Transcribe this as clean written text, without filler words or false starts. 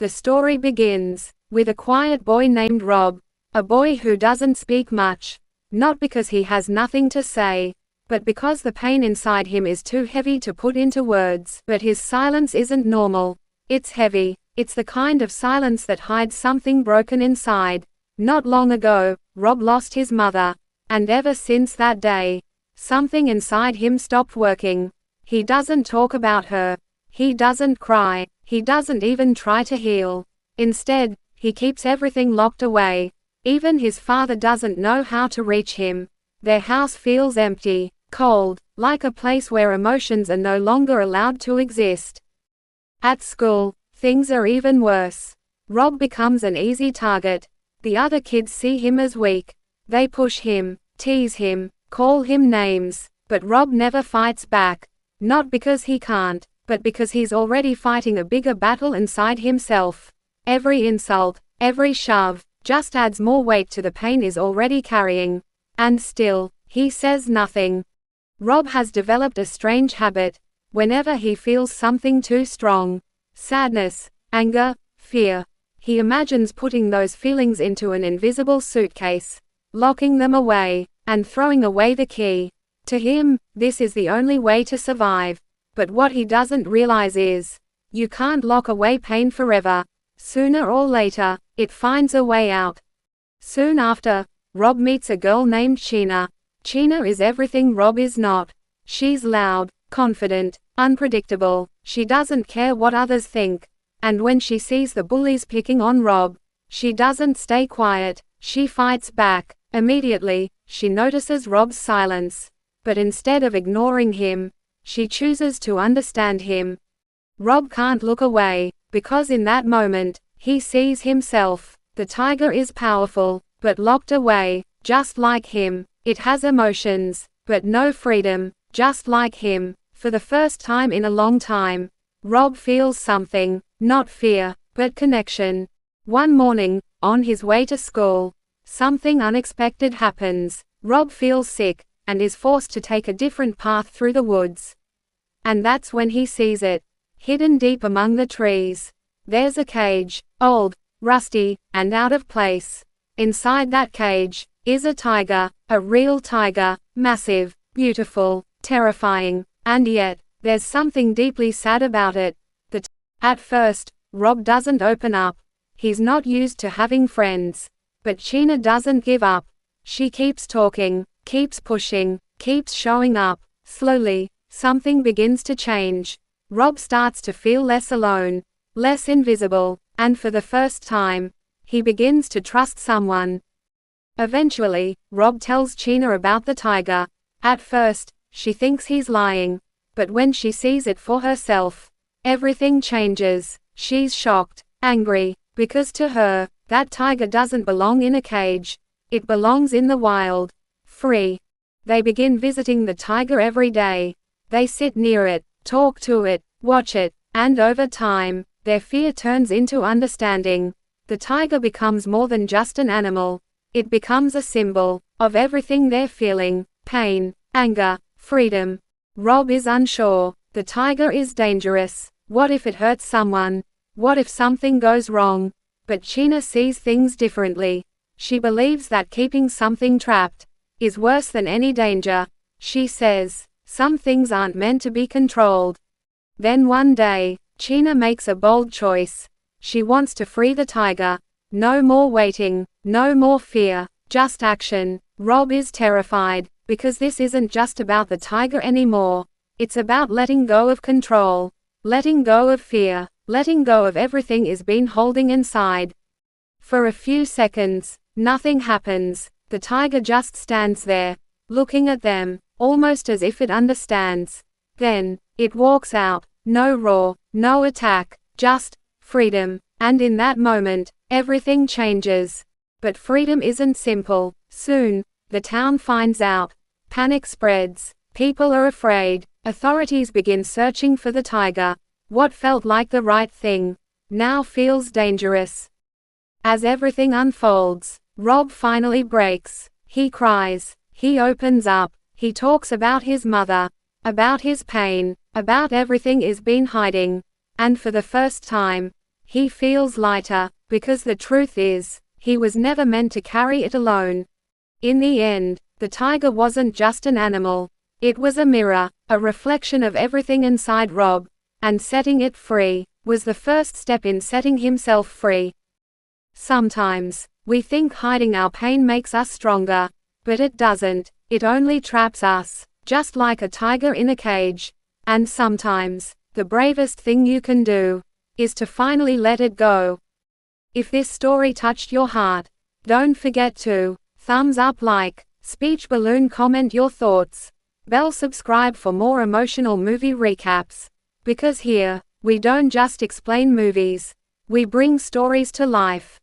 The story begins with a quiet boy named Rob, a boy who doesn't speak much. Not because he has nothing to say, but because the pain inside him is too heavy to put into words. But his silence isn't normal. It's heavy. It's the kind of silence that hides something broken inside. Not long ago, Rob lost his mother. And ever since that day, something inside him stopped working. He doesn't talk about her. He doesn't cry. He doesn't even try to heal. Instead, he keeps everything locked away. Even his father doesn't know how to reach him. Their house feels empty, cold, like a place where emotions are no longer allowed to exist. At school, things are even worse. Rob becomes an easy target. The other kids see him as weak. They push him, tease him, call him names, but Rob never fights back. Not because he can't, but because he's already fighting a bigger battle inside himself. Every insult, every shove, just adds more weight to the pain he's already carrying. And still, he says nothing. Rob has developed a strange habit. Whenever he feels something too strong, sadness, anger, fear, he imagines putting those feelings into an invisible suitcase, locking them away, and throwing away the key. To him, this is the only way to survive. But what he doesn't realize is, you can't lock away pain forever. Sooner or later, it finds a way out. Soon after, Rob meets a girl named Sheena. Sheena is everything Rob is not. She's loud, confident, unpredictable. She doesn't care what others think. And when she sees the bullies picking on Rob, she doesn't stay quiet. She fights back. Immediately, she notices Rob's silence. But instead of ignoring him, she chooses to understand him. Rob can't look away, because in that moment, he sees himself. The tiger is powerful, but locked away, just like him. It has emotions, but no freedom, just like him. For the first time in a long time, Rob feels something, not fear, but connection. One morning, on his way to school, something unexpected happens. Rob feels sick, and is forced to take a different path through the woods. And that's when he sees it. Hidden deep among the trees. There's a cage, old, rusty, and out of place. Inside that cage is a tiger, a real tiger, massive, beautiful, terrifying, and yet, there's something deeply sad about it. At first, Rob doesn't open up. He's not used to having friends. But Sheena doesn't give up. She keeps talking, keeps pushing, keeps showing up. Slowly, something begins to change. Rob starts to feel less alone, less invisible, and for the first time, he begins to trust someone. Eventually, Rob tells Sheena about the tiger. At first, she thinks he's lying, but when she sees it for herself, everything changes. She's shocked, angry, because to her, that tiger doesn't belong in a cage. It belongs in the wild, free. They begin visiting the tiger every day. They sit near it, talk to it, watch it, and over time, their fear turns into understanding. The tiger becomes more than just an animal. It becomes a symbol of everything they're feeling: pain, anger, freedom. Rob is unsure. The tiger is dangerous. What if it hurts someone? What if something goes wrong? But Sheena sees things differently. She believes that keeping something trapped is worse than any danger. She says, some things aren't meant to be controlled. Then one day, Sheena makes a bold choice. She wants to free the tiger. No more waiting, no more fear, just action. Rob is terrified, because this isn't just about the tiger anymore. It's about letting go of control, letting go of fear, letting go of everything he's been holding inside. For a few seconds, nothing happens. The tiger just stands there, looking at them, almost as if it understands. Then, it walks out. No roar, no attack, just freedom. And in that moment, everything changes. But freedom isn't simple. Soon, the town finds out. Panic spreads. People are afraid. Authorities begin searching for the tiger. What felt like the right thing now feels dangerous. As everything unfolds, Rob finally breaks. He cries. He opens up. He talks about his mother, about his pain, about everything he's been hiding. And for the first time, He feels lighter, because the truth is, he was never meant to carry it alone. In the end, the tiger wasn't just an animal. It was a mirror, a reflection of everything inside Rob. And setting it free was the first step in setting himself free. Sometimes, we think hiding our pain makes us stronger. But it doesn't, it only traps us, just like a tiger in a cage. And sometimes, the bravest thing you can do is to finally let it go. If this story touched your heart, don't forget to thumbs up, like, speech balloon, comment your thoughts. Bell, subscribe for more emotional movie recaps. Because here, we don't just explain movies, we bring stories to life.